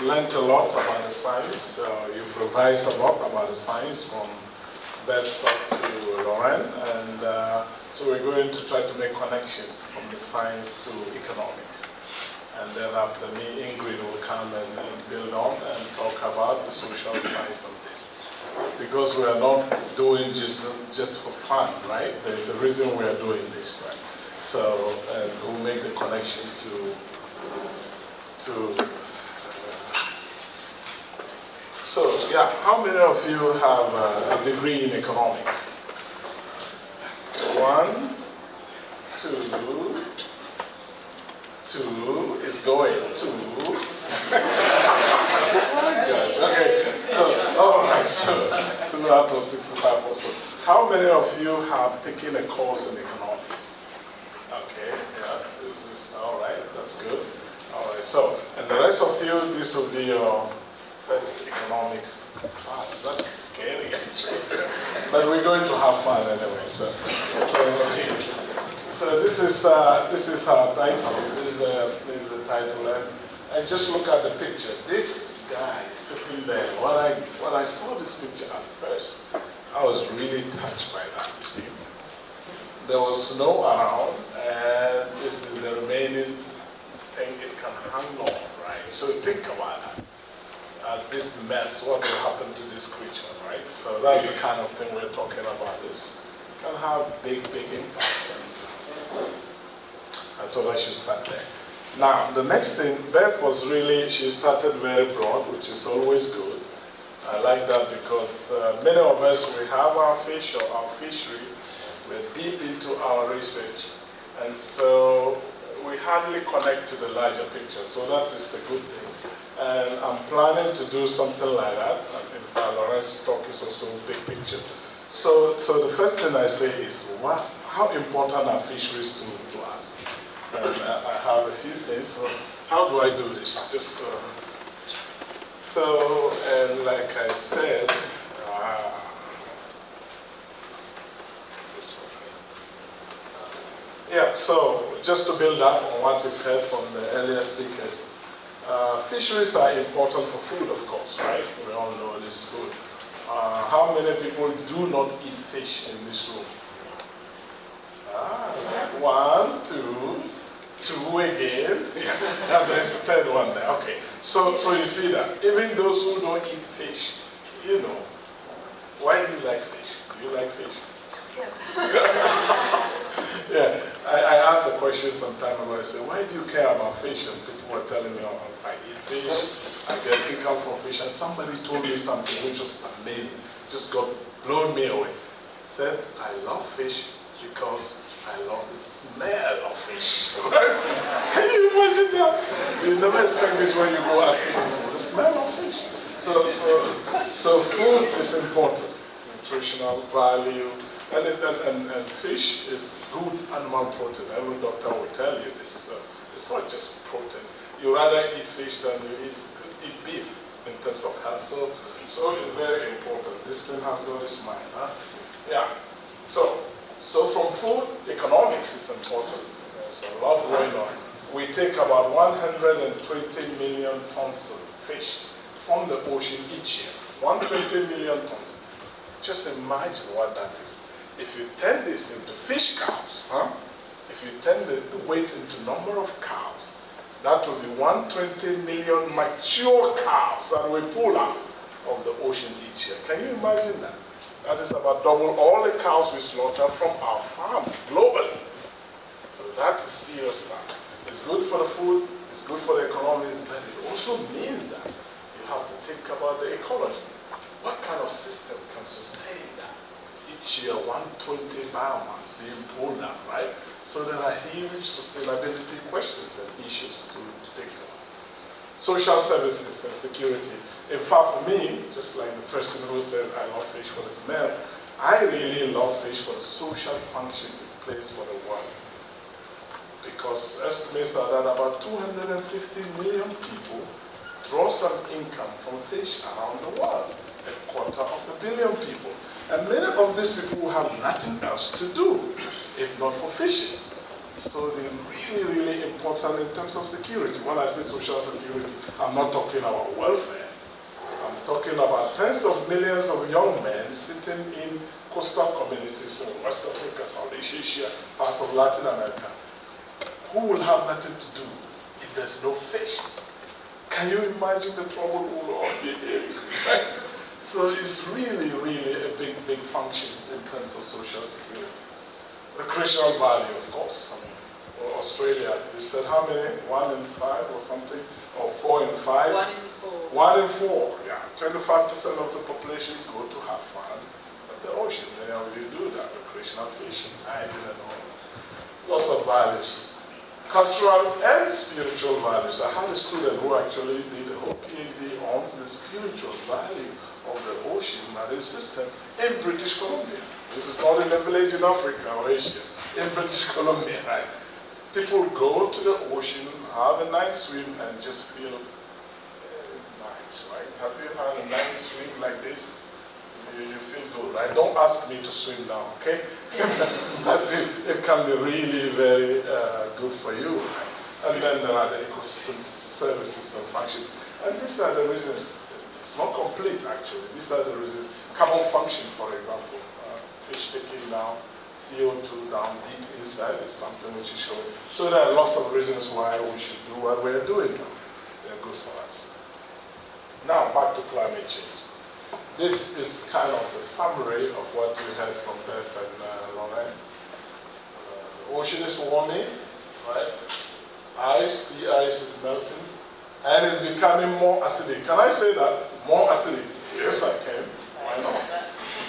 learned a lot about the science. You've revised a lot about the science from Beth's talk to Lauren, and so we're going to try to make connection from the science to economics. And then after me, Ingrid will come and build on and talk about the social science of this. Because we are not doing just for fun, right? There's a reason we are doing this, right? So, and we'll make the connection so yeah, how many of you have a degree in economics? 1, 2, 2 is going, 2. Oh my gosh, okay. So, all right, so 2 out of 65 also. How many of you have taken a course in economics? Okay, yeah, this is, all right, that's good. All right, so, and the rest of you, this will be your first economics class. That's scary, actually. But we're going to have fun anyway, so this is our title. This is the title, and just look at the picture. This guy sitting there. When I saw this picture at first, I was really touched by that. You see, there was snow around, and this is the remaining thing it can hang on, right? So think about that. As this melts, what will happen to this creature, right? So that's the kind of thing we're talking about. This can have big impacts. And I thought I should start there. Now, the next thing, Beth was really, she started very broad, which is always good. I like that because many of us, we have our fish or our fishery, we're deep into our research, and so we hardly connect to the larger picture, so that is a good thing. And I'm planning to do something like that. In fact, Lauren's talk is also big picture. So the first thing I say is, how important are fisheries to us? And I have a few things. So how do I do this? Just so, and like I said, this one. Yeah. So just to build up on what you've heard from the earlier speakers. Fisheries are important for food, of course, right? We all know this food. How many people do not eat fish in this room? 1, 2 again. Yeah, there's a third one there. Okay. So you see that. Even those who don't eat fish, you know, why do you like fish? Do you like fish? Yeah. Yeah. I asked a question some time ago. I said, why do you care about fish? And people were telling me, oh, I eat fish, I get income from fish. And somebody told me something which was amazing. Just got blown me away. Said, I love fish because I love the smell of fish. Can you imagine that? You never expect this when you go asking people, the smell of fish. So food is important, nutritional value. And fish is good animal protein. Every doctor will tell you this. So it's not just protein. You rather eat fish than you eat beef in terms of health. So it's very important. This thing has got this mind. Huh? Yeah. So from food, economics is important. There's a lot going on. We take about 120 million tons of fish from the ocean each year. 120 million tons. Just imagine what that is. If you turn this into fish cows, if you turn the weight into number of cows, that will be 120 million mature cows that we pull out of the ocean each year. Can you imagine that? That is about double all the cows we slaughter from our farms globally. So that is serious stuff. It's good for the food, it's good for the economies, but it also means that you have to think about the ecology. What kind of system can sustain that? Each year, 120 biomass being pulled out, right? So there are huge sustainability questions and issues to think about. Social services and security. In fact, for me, just like the person who said I love fish for the smell, I really love fish for the social function it plays for the world. Because estimates are that about 250 million people draw some income from fish around the world. 250 million people. And many of these people will have nothing else to do if not for fishing. So they're really, really important in terms of security. When I say social security, I'm not talking about welfare. I'm talking about tens of millions of young men sitting in coastal communities in West Africa, Southeast Asia, parts of Latin America, who will have nothing to do if there's no fish. Can you imagine the trouble we will all be in? Right? So it's really, really a big, big function in terms of social security. Recreational value, of course. I mean, or Australia, you said how many? 1 in 5 or something? Or 4 in 5? 1 in 4. 1 in 4, yeah. 25% of the population go to have fun at the ocean. You know, you do that, recreational fishing, diving and all. Lots of values. Cultural and spiritual values. I had a student who actually did a whole PhD on the spiritual value of the ocean marine system in British Columbia. This is not in a village in Africa or Asia, in British Columbia, right? People go to the ocean, have a nice swim, and just feel nice, right? Have you had a nice swim like this? You feel good, right? Don't ask me to swim now, okay? But it can be really very good for you, right? And then there are the ecosystem services and functions. And these are the reasons. It's not complete, actually. These are the reasons. Carbon function, for example. Fish taking down CO2 down deep inside is something which is showing. So there are lots of reasons why we should do what we're doing now. They're good for us. Now, back to climate change. This is kind of a summary of what we heard from Beth and Lauren. The ocean is warming, right? Sea ice is melting, and it's becoming more acidic. Can I say that? More acidic? Yes, I can. Why not?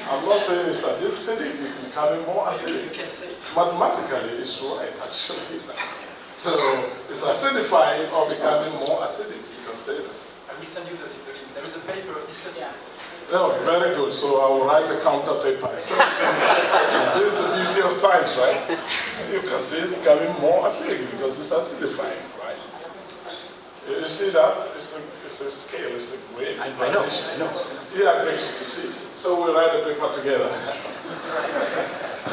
I'm not saying it's acidic, it's becoming more acidic. Mathematically, it's right, actually. So, it's acidifying or becoming more acidic, you can say that. I will send you the link. There is a paper discussing this. Oh, very good. So I will write a counter paper. This is the beauty of science, right? You can see it's becoming more acidic because it's acidifying, right? You see that? It's a scale, it's a great. I know. Yeah, great. You see. So we'll write a paper together.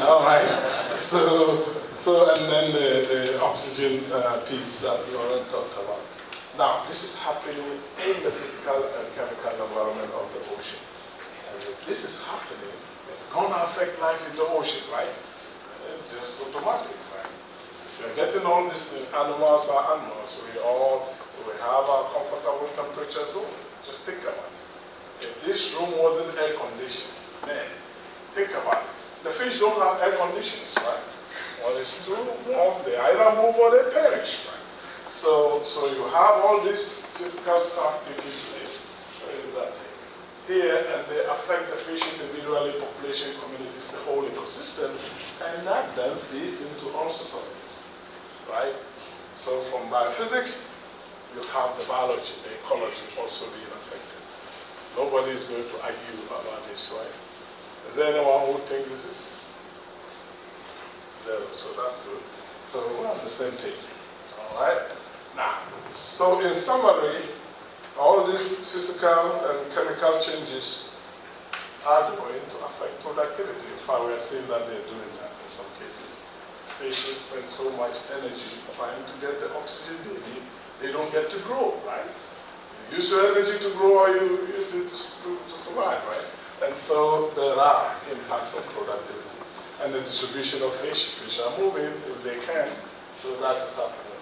All right. So and then the oxygen piece that Lauren talked about. Now, this is happening in the physical and chemical environment of the ocean. And if this is happening, it's going to affect life in the ocean, right? It's just automatic, right? If you're getting all these things, animals are animals. We have our comfortable temperature zone. Just think about it. If this room wasn't air conditioned, man, think about it. The fish don't have air conditions, right? When it's too warm, they either move or they perish, right? So you have all this physical stuff taking place. Where is that thing? Here, and they affect the fish individually, population, communities, the whole ecosystem, and that then feeds into all sorts of things, right? So from biophysics, you have the biology, the ecology also being affected. Nobody is going to argue about this, right? Is there anyone who thinks this is zero? So that's good. So we're on the same page. All right? Now, so in summary, all these physical and chemical changes are going to affect productivity. In fact, we are seeing that they're doing that in some cases. Fishes spend so much energy trying to get the oxygen they need, they don't get to grow, right? You use your energy to grow or you use it to survive, right? And so there are impacts on productivity. And the distribution of fish are moving if they can, so that is happening.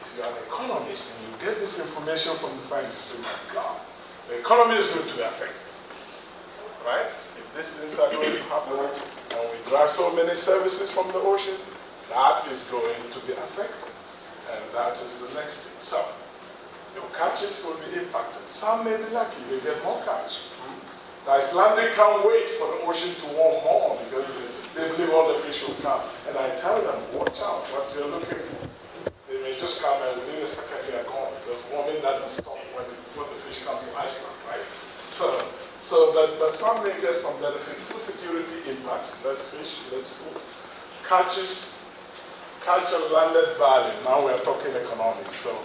If you are an economist and you get this information from the scientists, you say, my God, the economy is going to be affected, right? If these things are going to happen, and we drive so many services from the ocean, that is going to be affected. And that is the next thing. So, your catches will be impacted. Some may be lucky, they get more catch. The Icelandic can't wait for the ocean to warm more because they believe all the fish will come. And I tell them, watch out what you're looking for. They may just come and within a second they are gone because warming doesn't stop when the fish come to Iceland, right? But some may get some benefit. Food security impacts, less fish, less food. Catches, culture landed value. Now we are talking economics. So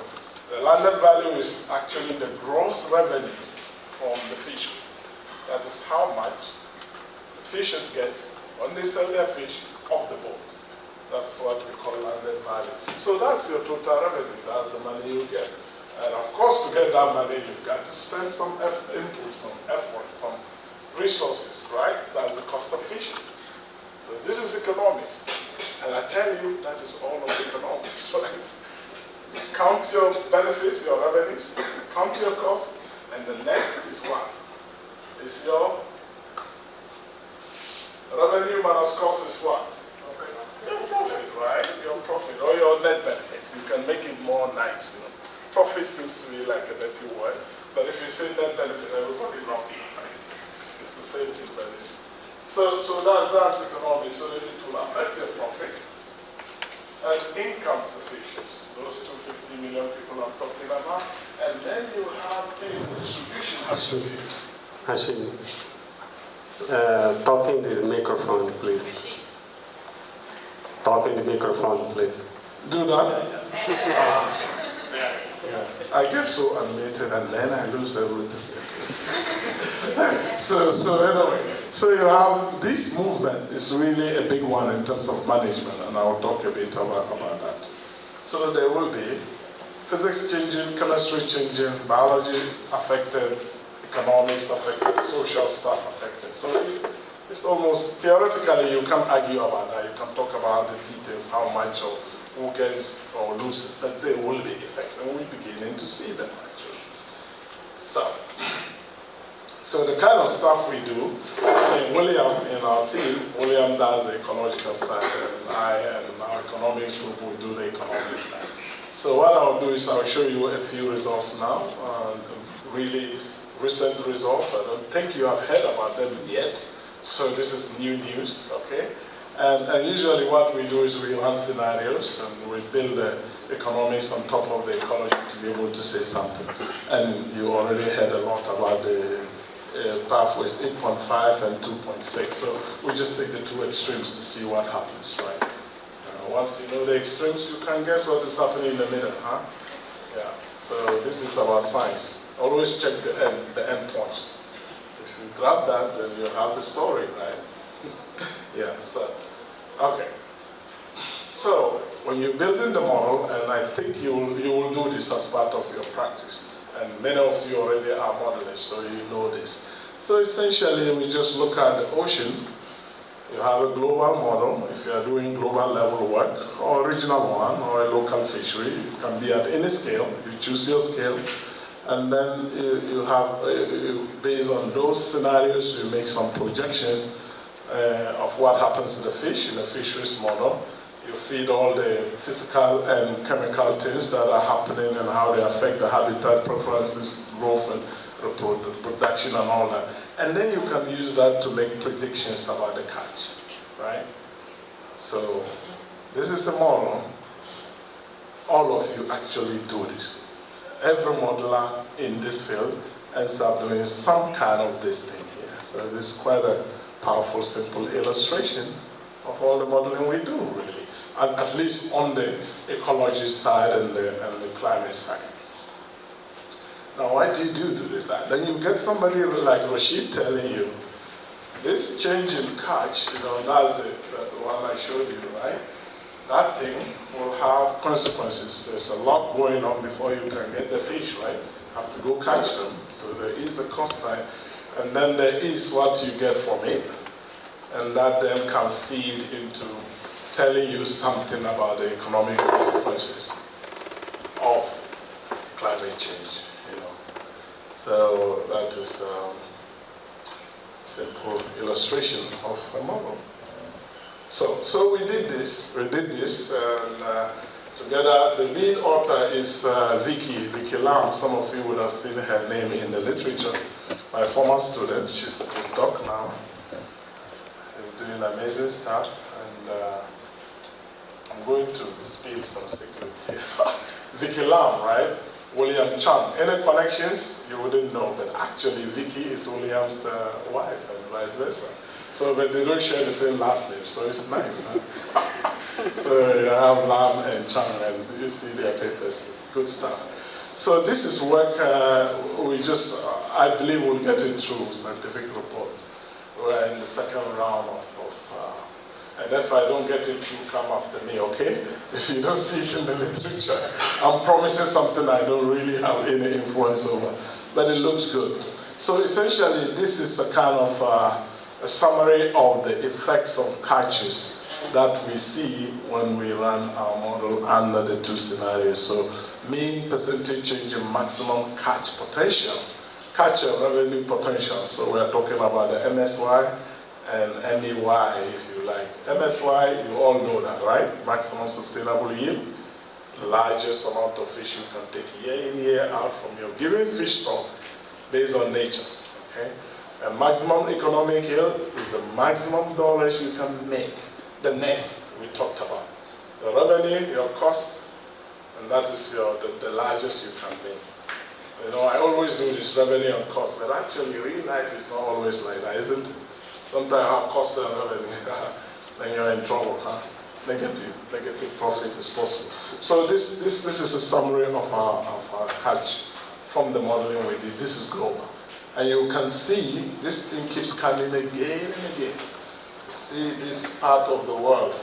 the landed value is actually the gross revenue from the fishery. That is how much the fishers get when they sell their fish off the boat. That's what we call landed value. So that's your total revenue. That's the money you get. And of course, to get that money, you've got to spend some input, some effort, some resources, right? That's the cost of fishing. So this is economics. And I tell you, that is all of economics, right? Count your benefits, your revenues, count your costs, and the net is what? Is your revenue minus cost is what? Your profit, right? Your profit, or your net benefit. You can make it more nice, you know. Profit seems to be like a dirty word, but if you say net benefit, everybody loves it, right? It's the same thing, but it's... So that's economics. So it will affect your profit. And income sufficiency. Those 250 million people I'm talking about. And then you have the distribution. Hashim, talking to the microphone, please. Talking to the microphone, please. Do that? Yeah. I get so animated and then I lose everything. So anyway, so you have this movement is really a big one in terms of management, and I will talk a bit about that. So there will be physics changing, chemistry changing, biology affected, economics affected, social stuff affected. So it's almost, theoretically you can't argue about that. You can talk about the details, how much or who gains or loses, but there will be effects, and we're beginning to see them actually. So the kind of stuff we do, I mean, William in our team, William does the ecological side, and I and our economics group will do the economics side. So what I'll do is I'll show you a few results now, really recent results. I don't think you have heard about them yet, so this is new news, okay? And usually what we do is we run scenarios and we build the economics on top of the ecology to be able to say something. And you already heard a lot about the pathways 8.5 and 2.6. So we just take the two extremes to see what happens, right? Once you know the extremes, you can guess what is happening in the middle, huh? Yeah. So this is about science. Always check the end points. If you grab that, then you have the story, right? Yeah. So, okay. So when you're building the model, and I think you will do this as part of your practice. And many of you already are modelists, so you know this. So essentially, we just look at the ocean. You have a global model, if you are doing global level work, or a regional one, or a local fishery. It can be at any scale. You choose your scale. And then you have, based on those scenarios, you make some projections of what happens to the fish in the fisheries model. You feed all the physical and chemical things that are happening and how they affect the habitat preferences, growth and reproduction and all that. And then you can use that to make predictions about the catch, right? So this is a model. All of you actually do this. Every modeler in this field ends up doing some kind of this thing here. So this is quite a powerful, simple illustration of all the modeling we do, really. At least on the ecology side and the climate side. Now, why do you do that? Then you get somebody like Rashid telling you, this change in catch, you know, that's the one I showed you, right? That thing will have consequences. There's a lot going on before you can get the fish, right? You have to go catch them. So there is a cost side, and then there is what you get from it, and that then can feed into telling you something about the economic consequences of climate change, you know. So that is a simple illustration of a model. So we did this, and together the lead author is Vicky Lam. Some of you would have seen her name in the literature. My former student, she's a postdoc now. She's doing amazing stuff, and I'm going to spill some secret here. Vicky Lam, right? William Chang. Any connections? You wouldn't know, but actually Vicky is William's wife and vice versa. So, but they don't share the same last name, so it's nice, huh? So you have Lam and Chang, and you see their papers, good stuff. So this is work I believe we'll get it through scientific reports. We're in the second round of And if I don't get it, you come after me, okay? If you don't see it in the literature, I'm promising something I don't really have any influence over. But it looks good. So essentially, this is a kind of a summary of the effects of catches that we see when we run our model under the two scenarios. So mean percentage change in maximum catch potential, catch revenue potential. So we're talking about the MSY and MEY, if you like. MSY, you all know that, right? Maximum sustainable yield, the largest amount of fish you can take year in, year out from your given fish stock based on nature, okay? And maximum economic yield is the maximum dollars you can make, the net we talked about. The revenue, your cost, and that is the largest you can make. You know, I always do this revenue and cost, but actually real life is not always like that, isn't it? Sometimes you have cost and revenue, then you're in trouble, huh? Negative profit is possible. So this is a summary of our catch from the modeling we did. This is global. And you can see this thing keeps coming again and again. You see this part of the world.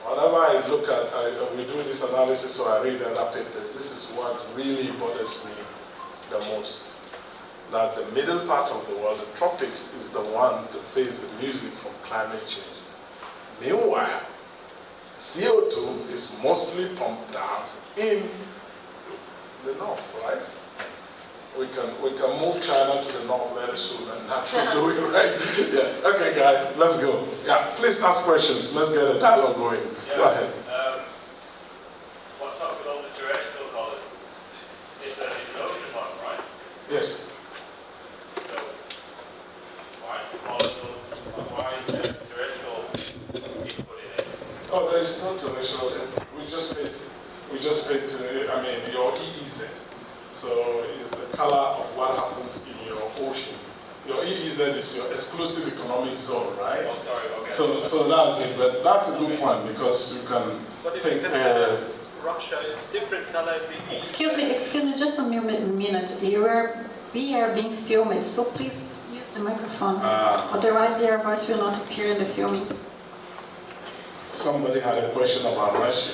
Whenever I look at, we do this analysis or I read other papers, this is what really bothers me the most. That the middle part of the world, the tropics, is the one to face the music from climate change. Meanwhile, CO2 is mostly pumped out in the north, right? We can move China to the north very soon, and that will do it, right? Yeah. Okay, guys, let's go. Yeah, please ask questions. Let's get a dialogue going. Yeah. Go ahead. What's up with all the terrestrial colors? It's an ocean one, right? Yes. So why is there terrestrial input in it? Oh, there is no terrestrial input. We just picked, your EEZ. So it's the color of what happens in your ocean. Your EEZ is your exclusive economic zone, right? Oh, sorry, okay. So that's it, but that's a good point because you can But if think. you consider Russia, it's different color. Excuse me, just a minute. We are being filmed, so please use the microphone. Otherwise, your voice will not appear in the filming. Somebody had a question about Russia.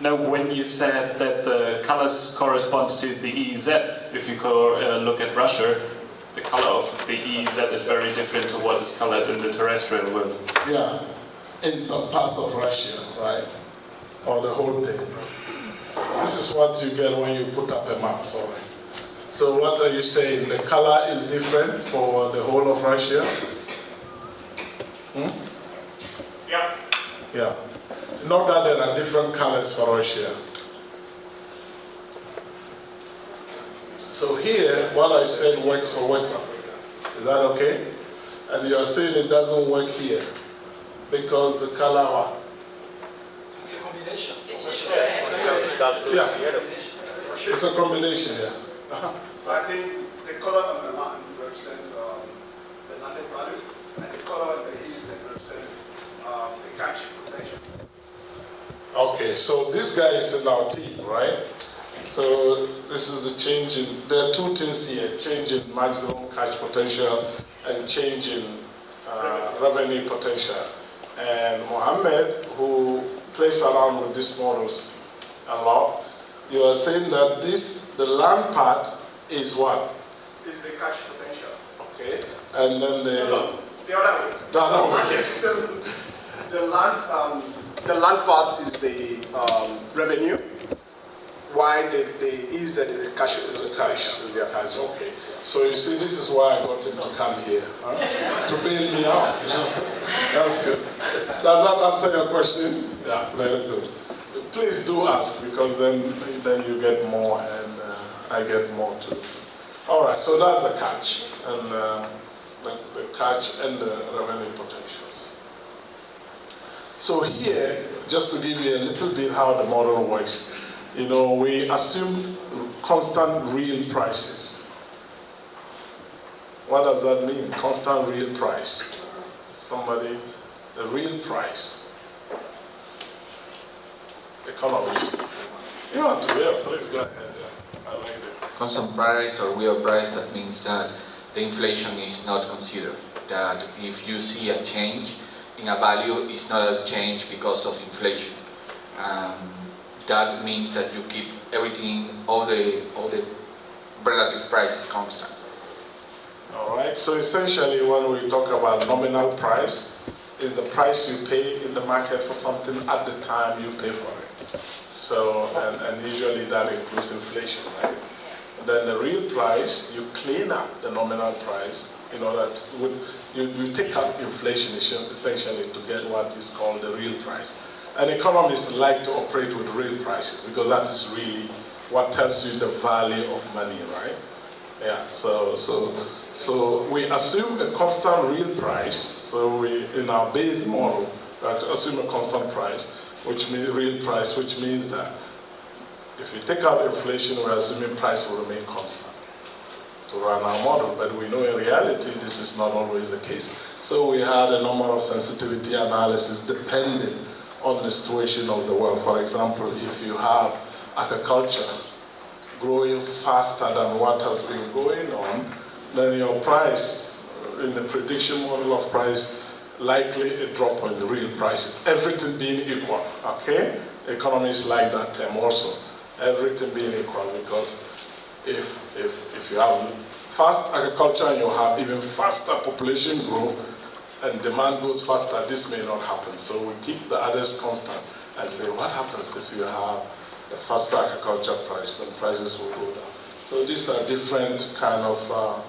Now, when you said that the colors correspond to the EEZ, if you look at Russia, the color of the EEZ is very different to what is colored in the terrestrial world. Yeah, in some parts of Russia, right? Or the whole thing. This is what you get when you put up a map, sorry. So what are you saying? The color is different for the whole of Russia? Yeah. Yeah. Not that there are different colors for Russia. So here, what I said works for West Africa. Is that okay? And you are saying it doesn't work here because the color what? It's a combination. Yeah. It's a combination, yeah. I think the color on the land represents the landed value, and the color on the east represents the catch potential. Okay, so this guy is in our team, right? So this is the change in, there are two things here, change in maximum catch potential and change in revenue potential. And Mohammed, who plays around with these models a lot, you are saying that the land part is what? Is the catch potential. Okay, and then the other way. The other way, yes. The land part is the revenue, while the EZ is the cash. Is the cash. Is the cash. Okay. So you see, this is why I got him to come here, huh? To bail me out. That's good. Does that answer your question? Yeah, very good. Please do ask because then you get more and I get more too. All right. So that's the catch and the catch and the revenue potentials. So here, just to give you a little bit how the model works, you know, we assume constant real prices. What does that mean? Constant real price. Somebody, the real price. Economists. You want to, yeah, please go ahead. Yeah. I like it. Constant price or real price, that means that the inflation is not considered. that if you see a change in a value, it's not a change because of inflation. That means that you keep everything, all the relative prices constant. All right, so essentially when we talk about nominal price, is the price you pay in the market for something at the time you pay for it. So, and usually that includes inflation, right? Then the real price, you clean up the nominal price in order to, you take out inflation essentially to get what is called the real price. And economists like to operate with real prices because that is really what tells you the value of money, right? Yeah, so we assume a constant real price. So we, in our base model, we assume a constant price, which means real price, which means that if you take out inflation, we're assuming price will remain constant to run our model. But we know in reality, this is not always the case. So we had a number of sensitivity analysis depending on the situation of the world. For example, if you have agriculture growing faster than what has been going on, then your price, in the prediction model of price, likely a drop in the real prices, everything being equal, okay? Economists like that term also, everything being equal, because if you have fast agriculture and you have even faster population growth and demand goes faster, this may not happen. So we keep the others constant and say, what happens if you have a faster agriculture price, then prices will go down. So these are different kind of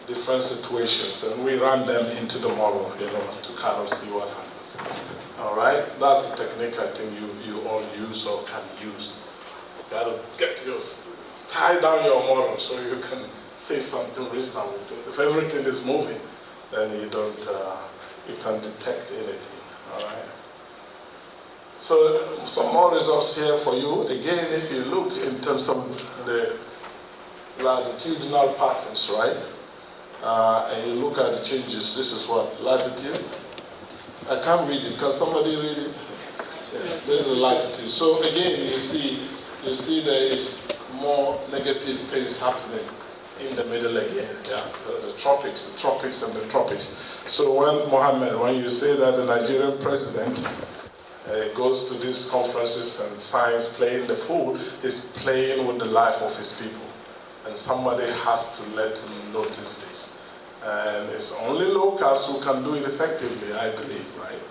different situations, and we run them into the model, to kind of see what happens. All right, that's the technique I think you all use or can use. You gotta get tie down your model so you can say something reasonable. Because if everything is moving, then you can detect anything. All right. So some more results here for you. Again, if you look in terms of the latitudinal patterns, right? And you look at the changes. This is what? Latitude? I can't read it. Can somebody read it? Yeah, this is latitude. So again, you see there is more negative things happening in the middle again. Yeah, the tropics and the tropics. So when you say that the Nigerian president goes to these conferences and signs playing the fool, he's playing with the life of his people. And somebody has to let him notice this. And it's only locals who can do it effectively, I believe, right?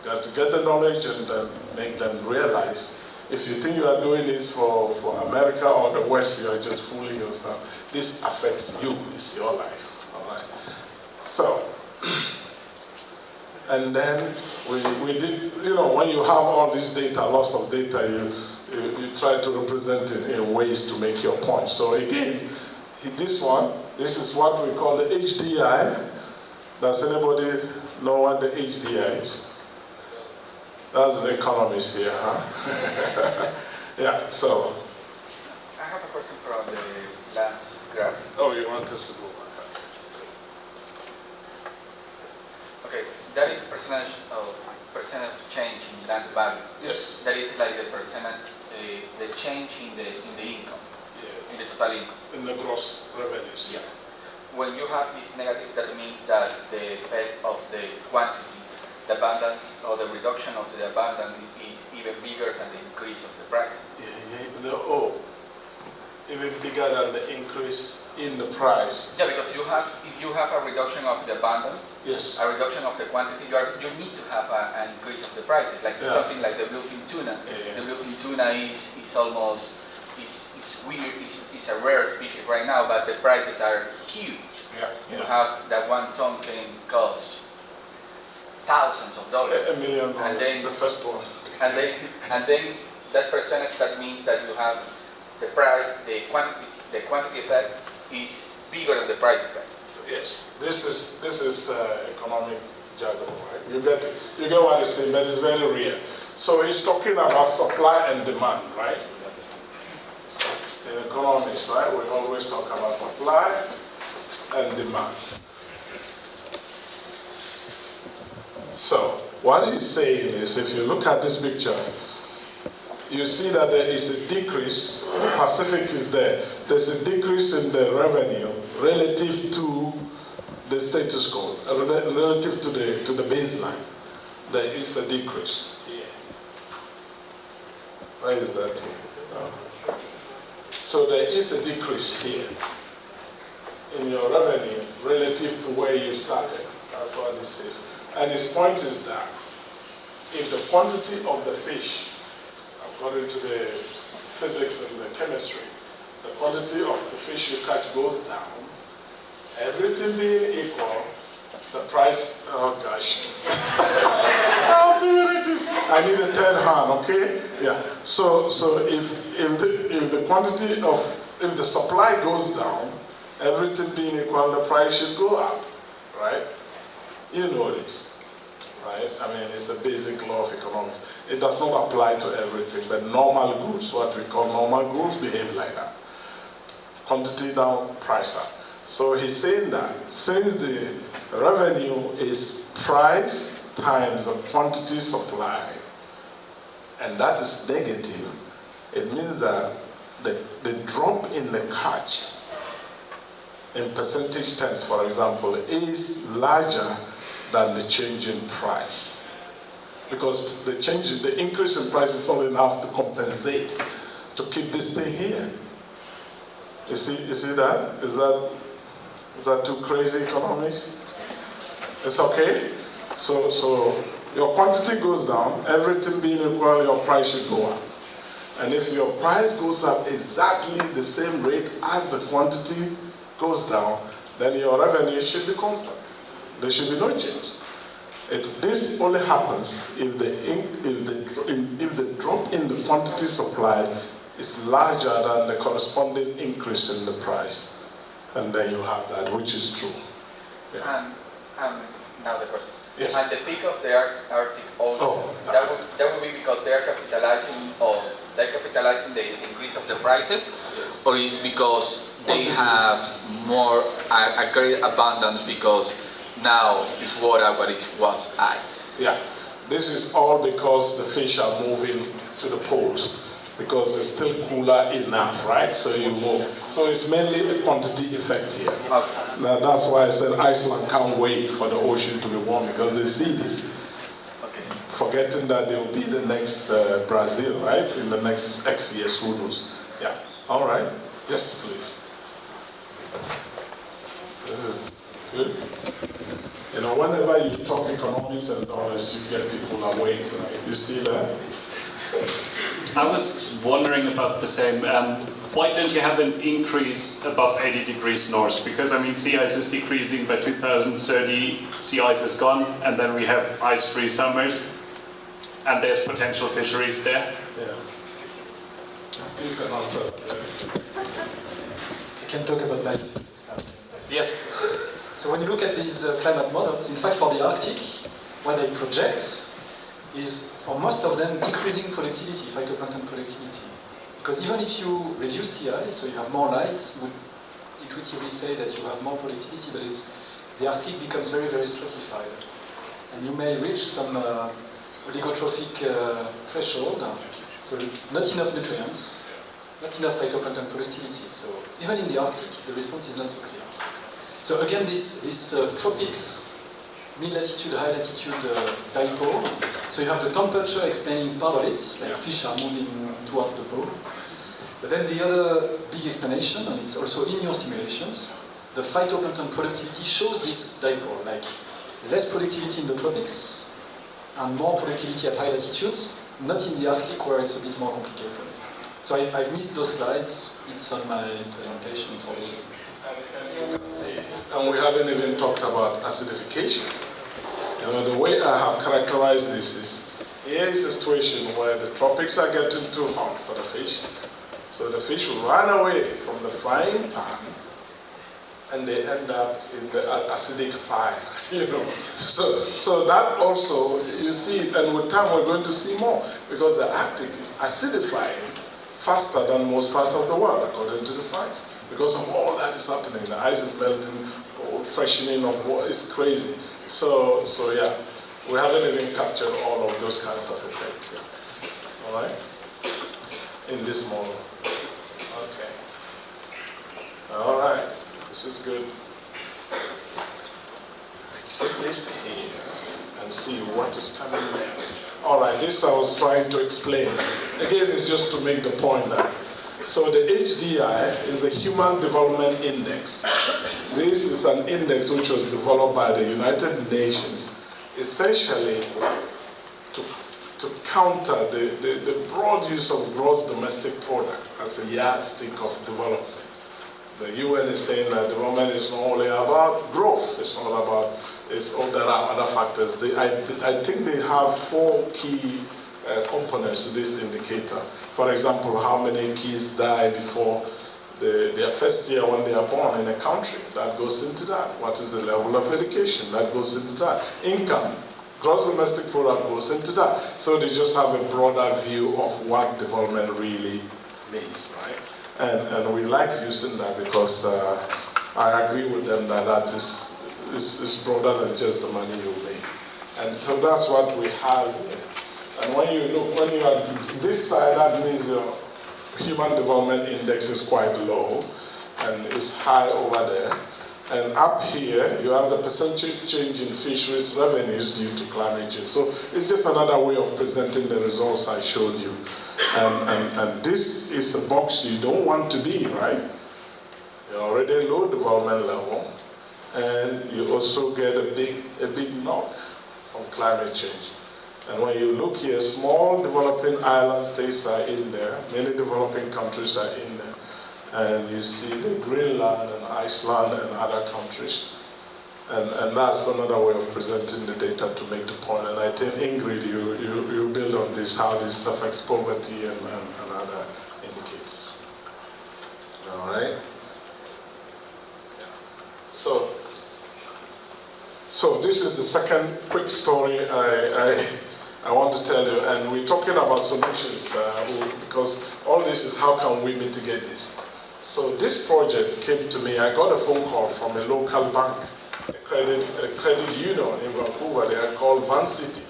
You got to get the knowledge and then make them realize. If you think you are doing this for America or the West, you are just fooling yourself. This affects you, it's your life, all right? So, and then we did, when you have all this data, lots of data, you try to represent it in ways to make your point. So again, this is what we call the HDI. Does anybody know what the HDI is? That's the economist here, huh? Yeah, so. I have a question from the last graph. Oh, you want us to go back? Okay, that is percentage change in land value. Yes. That is like the percentage, the change in the income, in the total income. In the gross revenues. Yeah. When you have this negative, that means that the effect of the quantity, the abundance or the reduction of the abundance is even bigger than the increase of the price. Even bigger than the increase in the price. Yeah, because if you have a reduction of the abundance, yes, a reduction of the quantity, you need to have an increase of the prices. Like something like the bluefin tuna. The bluefin tuna is weird. It's a rare species right now, but the prices are huge. You have that 1 ton can cost thousands of dollars. $1 million, and then, the first one. and then that percentage, that means that you have the price, the quantity effect is bigger than the price effect. Yes, this is economic jargon, right? You get what he's saying, but it's very real. So he's talking about supply and demand, right? In economics, right? We always talk about supply and demand. So what he's saying is, if you look at this picture, you see that there is a decrease. The Pacific is there. There's a decrease in the revenue relative to the status quo, relative to the baseline, there is a decrease here. Why is that here? Oh. So there is a decrease here in your revenue relative to where you started. That's what this is. And his point is that if the quantity of the fish, according to the physics and the chemistry, the quantity of the fish you catch goes down, everything being equal, the price, oh gosh. How do it is? I need a third hand, okay? Yeah. So if the quantity of, if the supply goes down, everything being equal, the price should go up, right? You know this, right? I mean, it's a basic law of economics. It does not apply to everything, but normal goods, what we call normal goods, behave like that. Quantity down, price up. So he's saying that since the revenue is price times the quantity supply, and that is negative, it means that the drop in the catch in percentage terms, for example, is larger than the change in price. Because the increase in price is not enough to compensate, to keep this thing here. You see that? Is that too crazy economics? It's okay? So your quantity goes down, everything being equal, your price should go up. And if your price goes up exactly the same rate as the quantity goes down, then your revenue should be constant. There should be no change. This only happens if the drop in the quantity supplied is larger than the corresponding increase in the price. And then you have that, which is true. Yeah. And now the question. Yes. And the peak of the Arctic also, that would be because they're capitalizing the increase of the prices, yes. Or is because they have more a great abundance because now it's water but it was ice. Yeah, this is all because the fish are moving to the poles because it's still cooler enough, right? So you move. So it's mainly a quantity effect here. Okay. Now, that's why I said Iceland can't wait for the ocean to be warm because they see this. Okay. Forgetting that they will be the next Brazil, right? In the next X years, who knows? Yeah. All right. Yes, please. This is good. You know, whenever you talk economics and dollars, you get people awake, right? You see that? I was wondering about the same. Why don't you have an increase above 80 degrees north? Because, I mean, sea ice is decreasing by 2030, sea ice is gone, and then we have ice-free summers, and there's potential fisheries there. Yeah. You can answer. I can talk about biophysics now. Yes. So when you look at these climate models, in fact for the Arctic, what they project is, for most of them, decreasing productivity, phytoplankton productivity. Because even if you reduce sea ice, so you have more light, would intuitively say that you have more productivity, but the Arctic becomes very, very stratified. And you may reach some oligotrophic threshold, so not enough nutrients, not enough phytoplankton productivity. So even in the Arctic, the response is not so clear. So again, this tropics, mid-latitude, high-latitude dipole. So you have the temperature explaining part of it, like fish are moving towards the pole. But then the other big explanation, and it's also in your simulations, the phytoplankton productivity shows this dipole, like less productivity in the tropics and more productivity at high latitudes, not in the Arctic where it's a bit more complicated. So I've missed those slides. It's on my presentation for those. And we haven't even talked about acidification. You know, the way I have characterized this is, here is a situation where the tropics are getting too hot for the fish. So the fish run away from the frying pan and they end up in the acidic fire, you know. So that also, you see, and with time we're going to see more, because the Arctic is acidifying faster than most parts of the world, according to the science. Because of all that is happening, the ice is melting, freshening of water, it's crazy. So yeah, we haven't even captured all of those kinds of effects. Yeah. All right? In this model. Okay. All right. This is good. this here and see what is coming next. All right, this I was trying to explain. Again, it's just to make the point that, so the HDI is the Human Development Index. This is an index which was developed by the United Nations, essentially to counter the broad use of gross domestic product as a yardstick of development. The UN is saying that development is not only about growth, it's not about, there are other factors. I think they have 4 key components to this indicator. For example, how many kids die before their first year when they are born in a country. That goes into that. What is the level of education? That goes into that. Income, gross domestic product goes into that. So they just have a broader view of what development really means, right? And we like using that because I agree with them that that is broader than just the money you make. And so that's what we have here. And when you look, when you are this side, that means your Human Development Index is quite low and it's high over there. And up here, you have the percentage change in fisheries revenues due to climate change. So it's just another way of presenting the results I showed you. And this is a box you don't want to be, right? You're already low development level, and you also get a big knock from climate change. And when you look here, small developing island states are in there, many developing countries are in there. And you see the Greenland and Iceland and other countries. And that's another way of presenting the data to make the point. And I think, Ingrid, you build on this, how this affects poverty and other indicators. All right? So this is the second quick story I want to tell you. And we're talking about solutions because all this is how can we mitigate this. So this project came to me, I got a phone call from a local bank, a credit union in Vancouver. They are called Van City.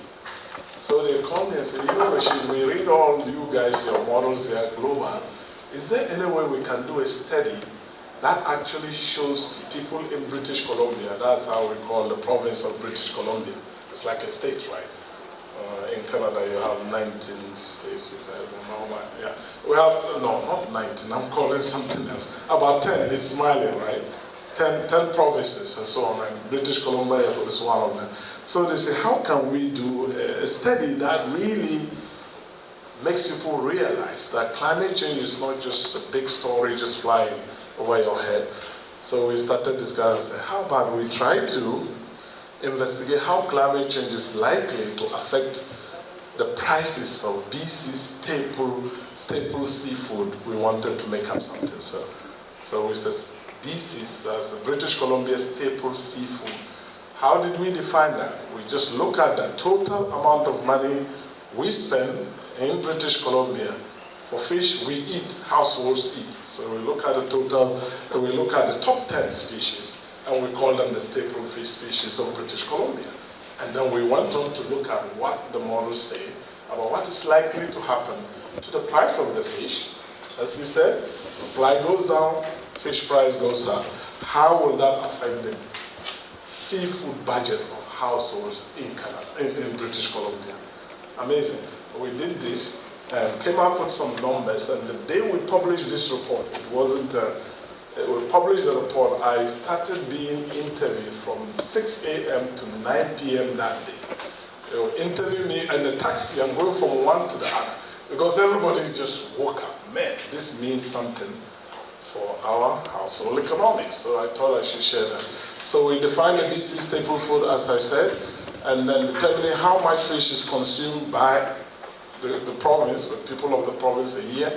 So they called me and said, Rashid, we read all you guys, your models, they are global. Is there any way we can do a study that actually shows people in British Columbia? That's how we call the province of British Columbia. It's like a state, right? In Canada, you have 19 states, if I remember. Yeah. We have, no, not 19, I'm calling something else. About 10, he's smiling, right? 10 provinces and so on, and British Columbia is one of them. So they say, how can we do a study that really makes people realize that climate change is not just a big story just flying over your head? So we started discussing, and said, how about we try to investigate how climate change is likely to affect the prices of BC staple seafood. We wanted to make up something. So we said BC's, that's the British Columbia staple seafood. How did we define that? We just look at the total amount of money we spend in British Columbia for fish we eat, households eat. So we look at the total, we look at the top 10 species, and we call them the staple fish species of British Columbia. And then we went on to look at what the models say about what is likely to happen to the price of the fish. As you said, supply goes down, fish price goes up. How will that affect the seafood budget of households in Canada, in British Columbia? Amazing. We did this and came up with some numbers, and the day we published this report, it wasn't we published the report, I started being interviewed from 6 a.m. to 9 p.m. that day. They would interview me in the taxi. I'm going from one to the other because everybody just woke up. Man, this means something for our household economics. So I thought I should share that. So we defined the BC staple food, as I said, and then determining how much fish is consumed by the province, the people of the province a year.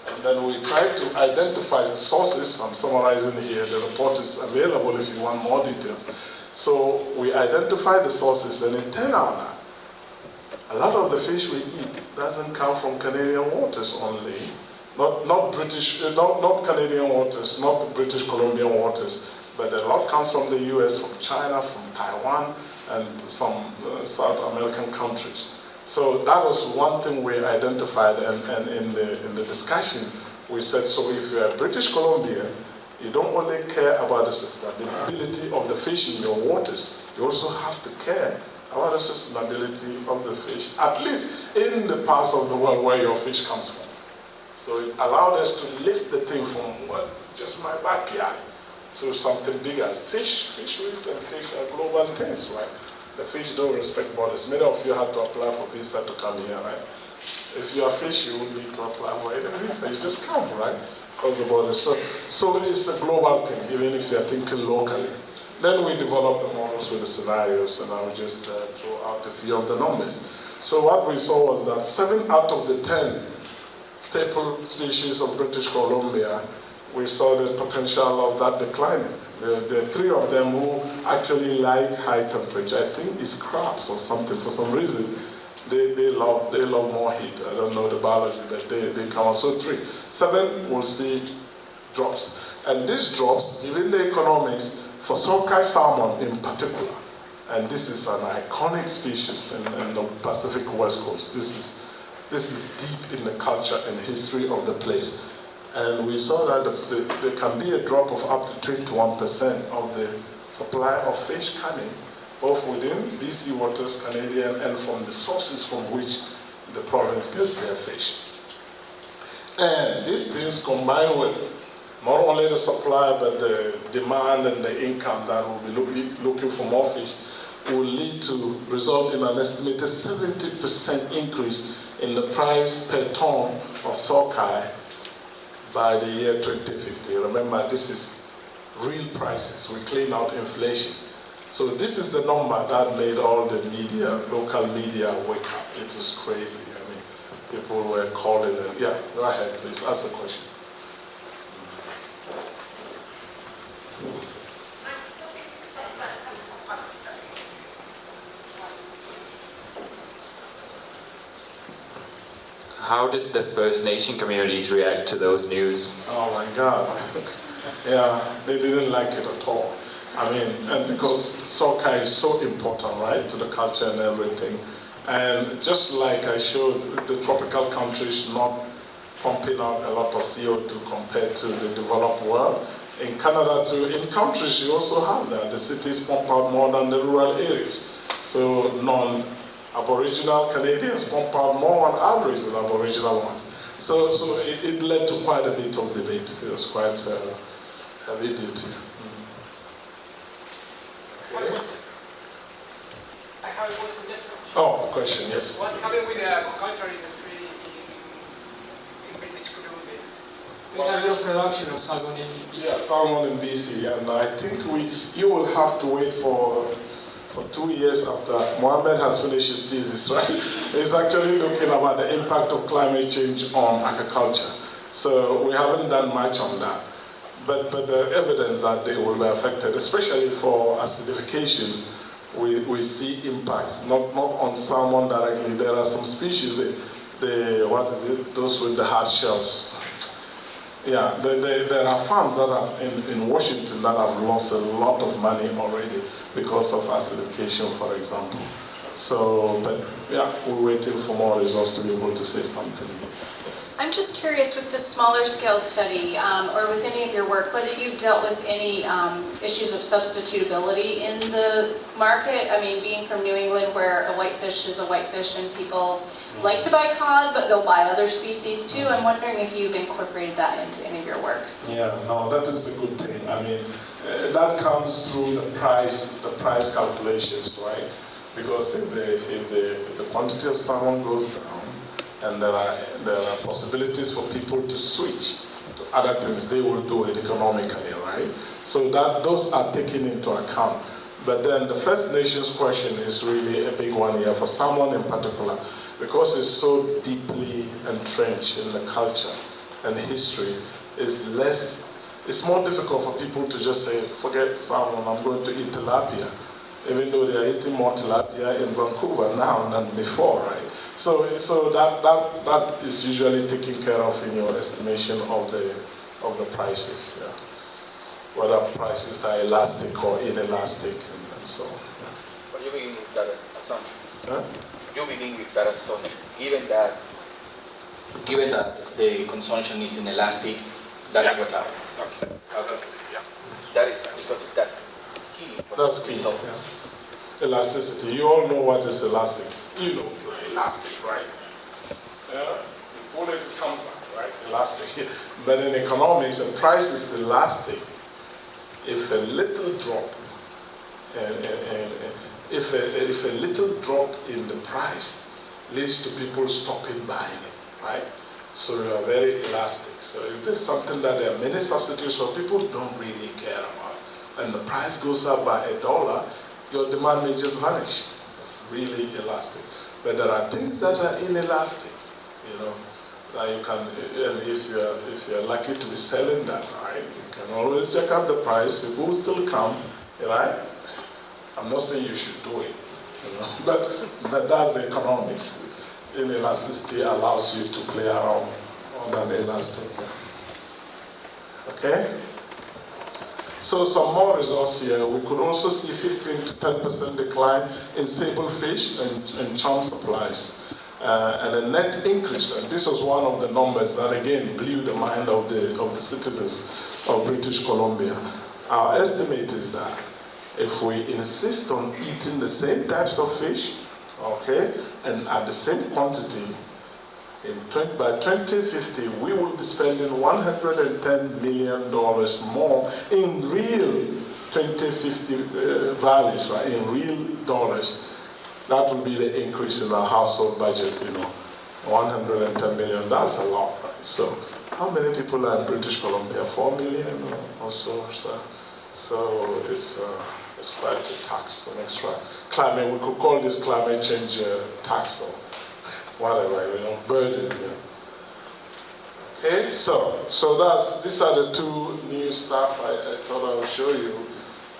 And then we try to identify the sources. I'm summarizing here. The report is available if you want more details. So we identify the sources, and it turned out that a lot of the fish we eat doesn't come from Canadian waters only. Not Canadian waters, not British Columbian waters, but a lot comes from the US, from China, from Taiwan, and some South American countries. So that was one thing we identified, and in the discussion, we said, so if you're a British Columbian, you don't only care about the sustainability of the fish in your waters, you also have to care about the sustainability of the fish, at least in the parts of the world where your fish comes from. So it allowed us to lift the thing from what's just my backyard to something bigger. Fisheries and fish are global things, right? The fish don't respect borders. Many of you had to apply for visa to come here, right? If you are fish, you would need to apply for any visa. You just come, right? Across the border. So it's a global thing, even if you are thinking locally. Then we developed the models with the scenarios, and I'll just throw out a few of the numbers. So what we saw was that 7 out of the 10 staple species of British Columbia, we saw the potential of that declining. There are 3 of them who actually like high temperature. I think it's crabs or something. For some reason, they love more heat. I don't know the biology, but they come out. So 3. 7 will see drops. And these drops, given the economics, for sockeye salmon in particular, and this is an iconic species in the Pacific West Coast. This is deep in the culture and history of the place. And we saw that there can be a drop of up to 21% of the supply of fish coming, both within BC waters, Canadian, and from the sources from which the province gets their fish. And these things combined with not only the supply, but the demand and the income that will be looking for more fish, will lead to result in an estimated 70% increase in the price per ton of sockeye by the year 2050. Remember, this is real prices. We clean out inflation. So this is the number that made all the media, local media, wake up. It was crazy. I mean, people were calling it. Yeah, go ahead, please. Ask a question. How did the First Nation communities react to those news? Oh my God. Yeah, they didn't like it at all. I mean, and because sockeye is so important, right, to the culture and everything. And just like I showed, the tropical countries not pumping out a lot of CO2 compared to the developed world. In Canada too, in countries you also have that. The cities pump out more than the rural areas. So non-Aboriginal Canadians pump out more on average than Aboriginal ones. So it led to quite a bit of debate. It was quite heavy duty. Okay. I have also this question. Oh, question, yes. What's happening with the agriculture industry in British Columbia? There's a lot of production of salmon in BC. Yeah, salmon in BC, and I think you will have to wait for 2 years after Mohammed has finished his thesis, right? He's actually looking about the impact of climate change on agriculture. So we haven't done much on that. But the evidence that they will be affected, especially for acidification, we see impacts, not on salmon directly. There are some species, those with the hard shells. Yeah, there are farms that have in Washington that have lost a lot of money already because of acidification, for example. So, but yeah, we're waiting for more results to be able to say something. Yes. I'm just curious with the smaller scale study, or with any of your work, whether you've dealt with any issues of substitutability in the market. I mean, being from New England, where a whitefish is a whitefish and people like to buy cod, but they'll buy other species too. I'm wondering if you've incorporated that into any of your work. Yeah, no, that is a good thing. I mean, that comes through the price calculations, right? Because if the quantity of salmon goes down, and there are possibilities for people to switch to other things, they will do it economically, right? So those are taken into account. But then the First Nations question is really a big one here, for salmon in particular, because it's so deeply entrenched in the culture and history. It's more difficult for people to just say, forget salmon, I'm going to eat tilapia, even though they are eating more tilapia in Vancouver now than before, right? So that is usually taken care of in your estimation of the prices, yeah. Whether prices are elastic or inelastic and so on. Yeah. What do you mean with that assumption? Huh? You mean with that assumption, given that the consumption is inelastic, that is what happened. That's it. Okay. Yeah. That is because that's key. That's key. So, yeah. elasticity. You all know what is elastic. You know elastic, right? Yeah. You pull it, it comes back, right? Elastic. But in economics, a price is elastic if a little drop, if a little drop in the price leads to people stopping buying it, right? So you are very elastic. So if there's something that there are many substitutes, so people don't really care about, and the price goes up by $1, your demand may just vanish. It's really elastic. But there are things that are inelastic, you know, that you can, and if you're lucky to be selling that, right, you can always check up the price, people will still come, right? I'm not saying you should do it, you know, but that's the economics. Inelasticity allows you to play around on an elastic. Okay? So some more results here. We could also see 15 to 10% decline in sable fish and chum supplies. And a net increase, and this was one of the numbers that again blew the mind of the citizens of British Columbia. Our estimate is that if we insist on eating the same types of fish, okay, and at the same quantity, by 2050, we will be spending $110 million more in real 2050 values, right? In real dollars. That will be the increase in our household budget, you know, 110 million. That's a lot, right? So, how many people are in British Columbia? 4 million or so. So it's quite a tax, an extra climate. We could call this climate change tax or whatever, you know, burden. Yeah. Okay, so these are the two new stuff I thought I would show you,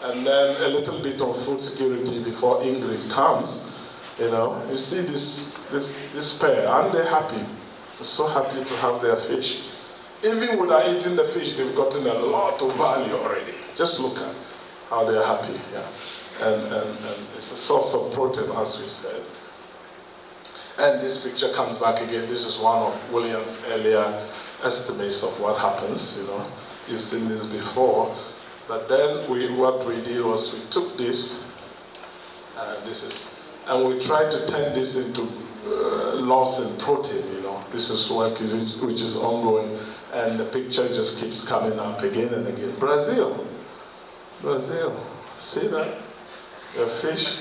and then a little bit on food security before Ingrid comes. You know, you see this pair, aren't they happy? They're so happy to have their fish. Even without eating the fish, they've gotten a lot of value already. Just look at how they're happy, yeah. And it's a source of protein, as we said. And this picture comes back again. This is one of William's earlier estimates of what happens, you know. You've seen this before. But then what we did was we took this, and we tried to turn this into loss in protein, you know. This is work which is ongoing. And the picture just keeps coming up again and again. Brazil. See that? The fish.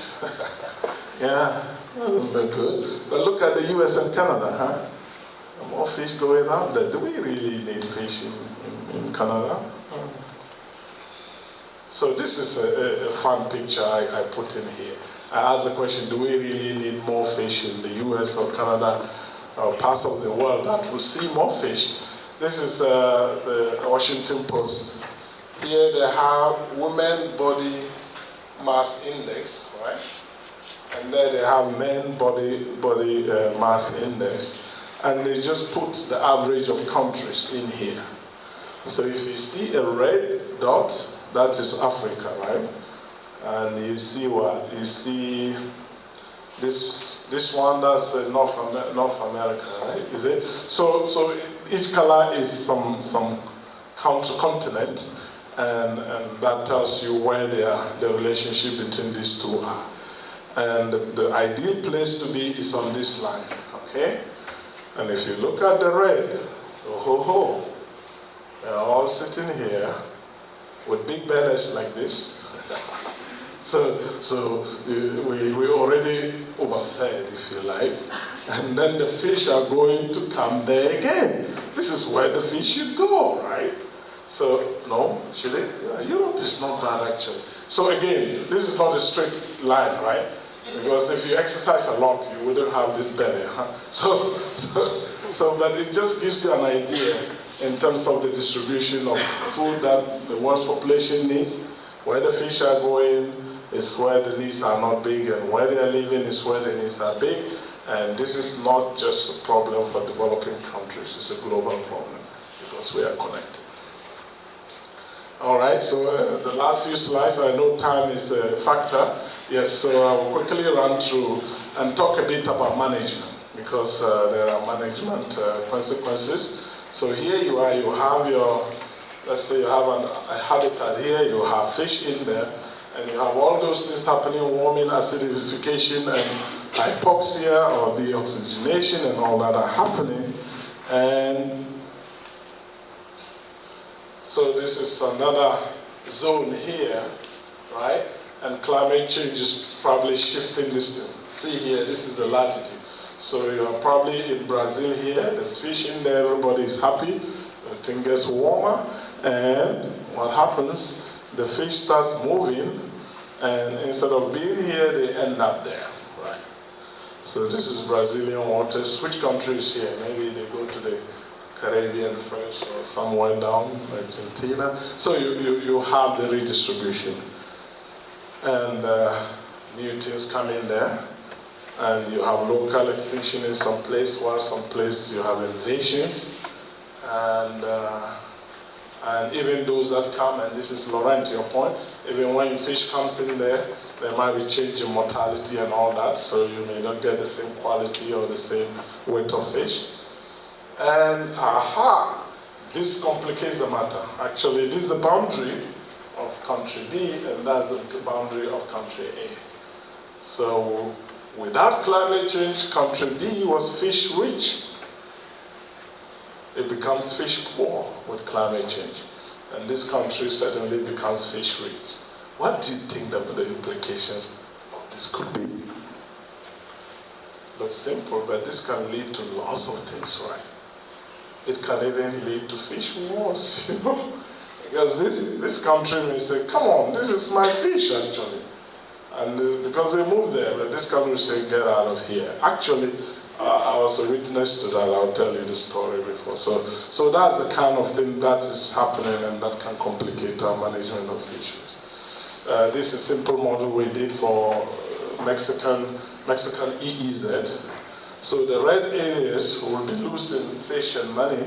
Yeah, isn't that good? But look at the US and Canada, huh? More fish going out there. Do we really need fish in Canada? So this is a fun picture I put in here. I asked the question, do we really need more fish in the US or Canada or parts of the world that will see more fish? This is the Washington Post. Here they have women body mass index, right? And there they have men body mass index. And they just put the average of countries in here. So if you see a red dot, that is Africa, right? And you see what? You see this one, that's North America, right? Is it? So each color is some continent, and that tells you where the relationship between these two are. And the ideal place to be is on this line, okay? And if you look at the red, they're all sitting here with big bellies like this. So we already overfed, if you like, and then the fish are going to come there again. This is where the fish should go, right? So, no, should it? Yeah, Europe is not bad actually. So again, this is not a straight line, right? Because if you exercise a lot, you wouldn't have this belly. Huh? So but it just gives you an idea in terms of the distribution of food that the world's population needs. Where the fish are going is where the needs are not big, and where they are living is where the needs are big. And this is not just a problem for developing countries, it's a global problem because we are connected. All right, so the last few slides, I know time is a factor. Yes, so I will quickly run through and talk a bit about management because there are management consequences. So here you have your, let's say you have a habitat here, you have fish in there, And you have all those things happening, warming, acidification, and hypoxia or deoxygenation and all that are happening. And so this is another zone here, right? And climate change is probably shifting this thing. See here, this is the latitude. So you are probably in Brazil here, there's fish in there, everybody is happy, everything gets warmer, and what happens? The fish starts moving, and instead of being here, they end up there, right? So this is Brazilian waters. Which country is here? Maybe they go to the Caribbean first or somewhere down, Argentina. So you have the redistribution. And new things come in there. And you have local extinction in some place, while some place you have invasions. And even those that come, and this is Laurent, your point, even when fish comes in there, there might be change in mortality and all that, so you may not get the same quality or the same weight of fish. And this complicates the matter. Actually, this is the boundary of country B, and that's the boundary of country A. So without climate change, country B was fish rich. It becomes fish poor with climate change. And this country suddenly becomes fish rich. What do you think the implications of this could be? Looks simple, but this can lead to lots of things, right? It can even lead to fish wars, you know? Because this country may say, come on, this is my fish, actually. And because they moved there, but this country will say, get out of here. Actually, I was a witness to that. I'll tell you the story before. So that's the kind of thing that is happening, and that can complicate our management of fisheries. This is a simple model we did for Mexican EEZ. So the red areas will be losing fish and money,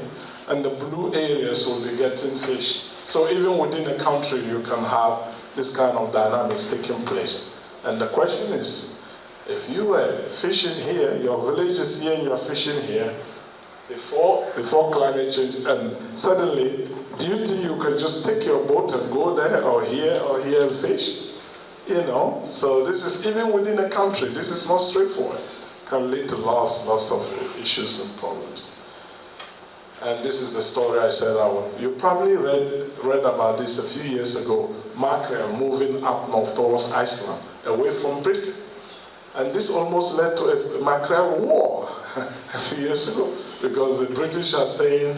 and the blue areas will be getting fish. So even within a country, you can have this kind of dynamics taking place. And the question is, if you were fishing here, your village is here and you are fishing here, before climate change, and suddenly, do you think you can just take your boat and go there or here and fish? You know, so this is even within a country, this is not straightforward. It can lead to lots of issues and problems. And this is the story I said you probably read about this a few years ago, mackerel moving up north towards Iceland, away from Britain. And this almost led to a mackerel war a few years ago, because the British are saying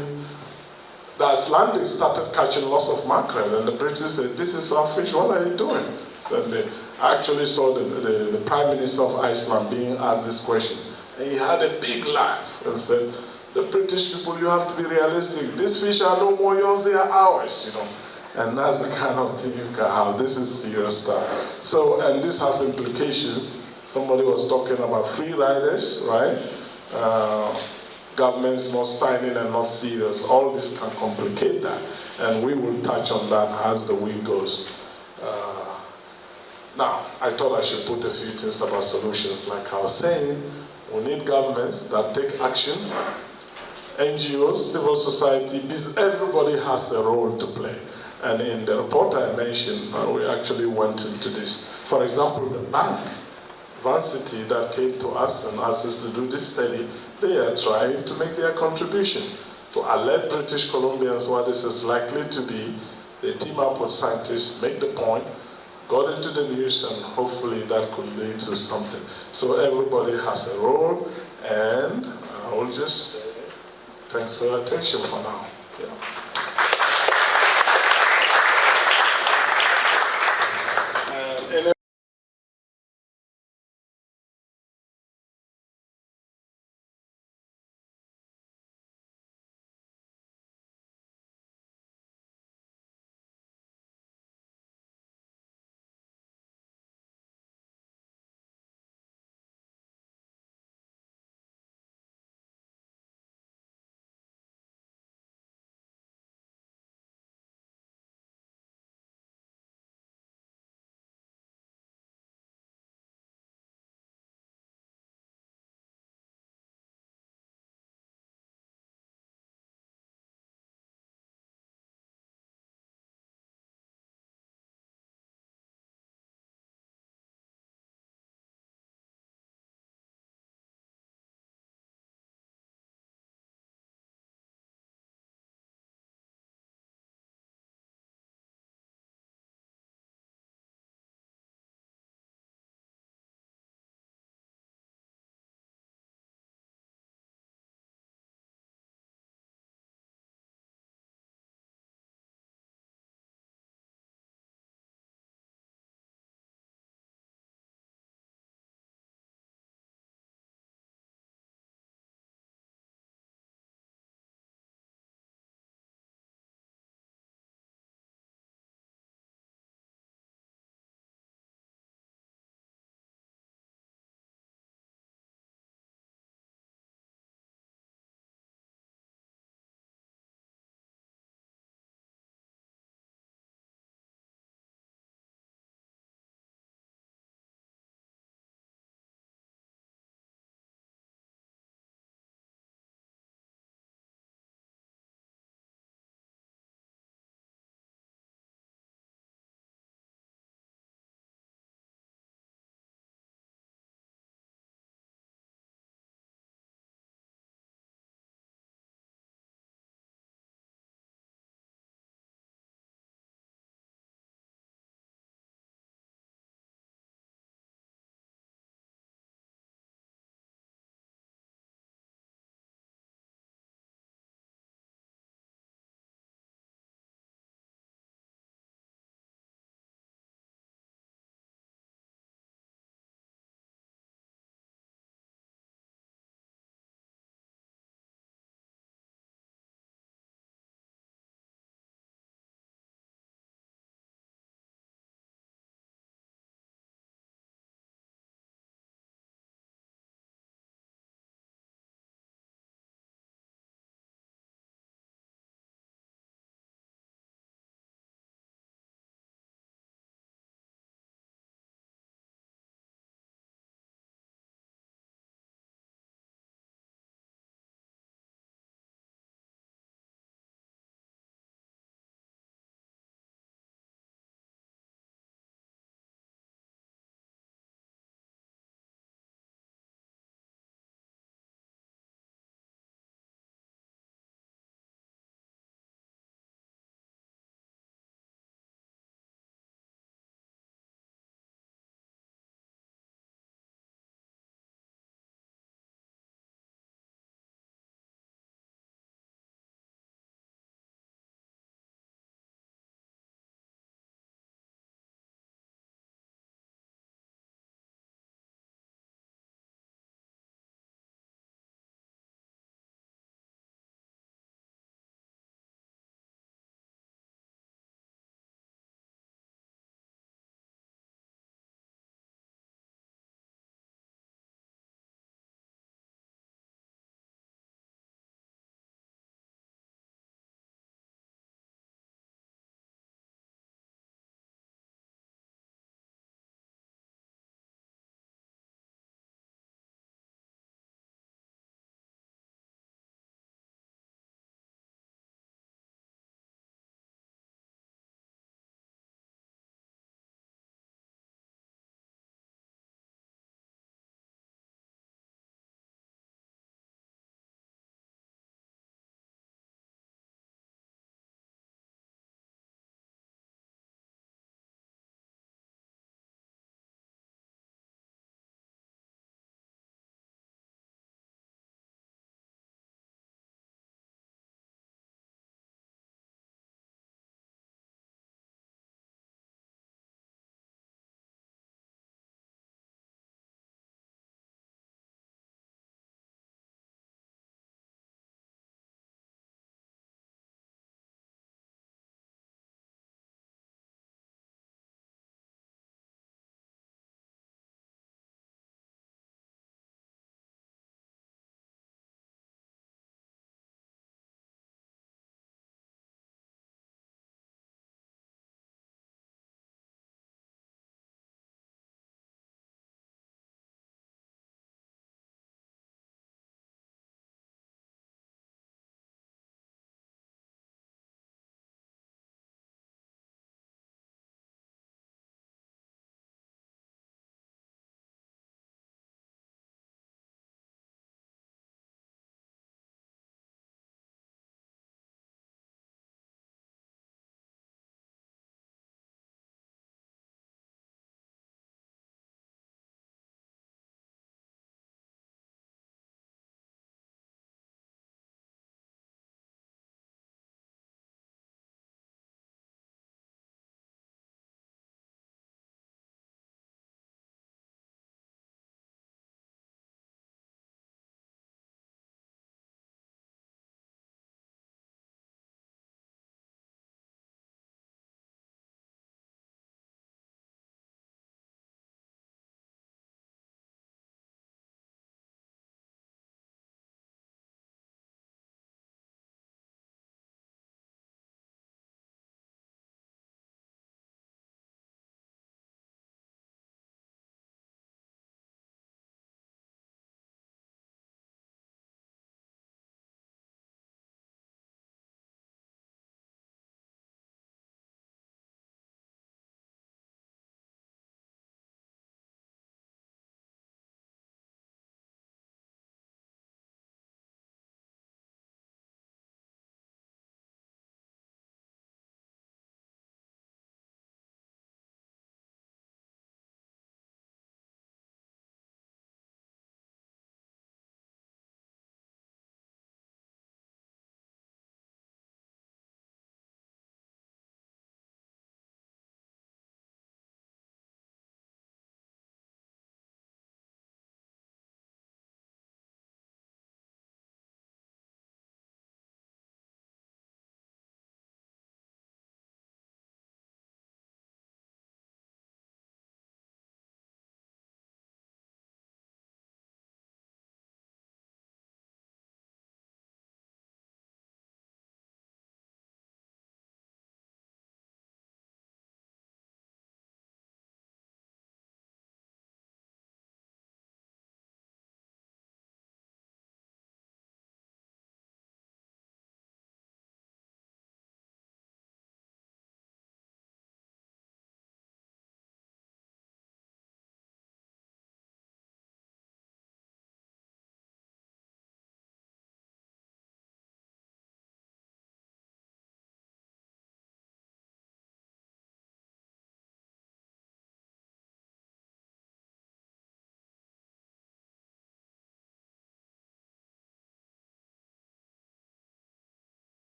the Icelandics started catching lots of mackerel, and the British said, this is our fish, what are you doing? So they actually saw the Prime Minister of Iceland being asked this question, and he had a big laugh and said, the British people, you have to be realistic. These fish are no more yours, they are ours, you know. And that's the kind of thing you can have. This is serious stuff. So, and this has implications. Somebody was talking about free riders, right? Governments not signing and not serious. All this can complicate that. And we will touch on that as the week goes. Now, I thought I should put a few things about solutions. Like I was saying, we need governments that take action. NGOs, civil society, everybody has a role to play. And in the report I mentioned, we actually went into this. For example, the bank, Vancity, that came to us and asked us to do this study, they are trying to make their contribution to alert British Columbians what this is likely to be. They team up with scientists, make the point, got into the news, and hopefully that could lead to something. So everybody has a role, and I will just say thanks for your attention for now. Yeah.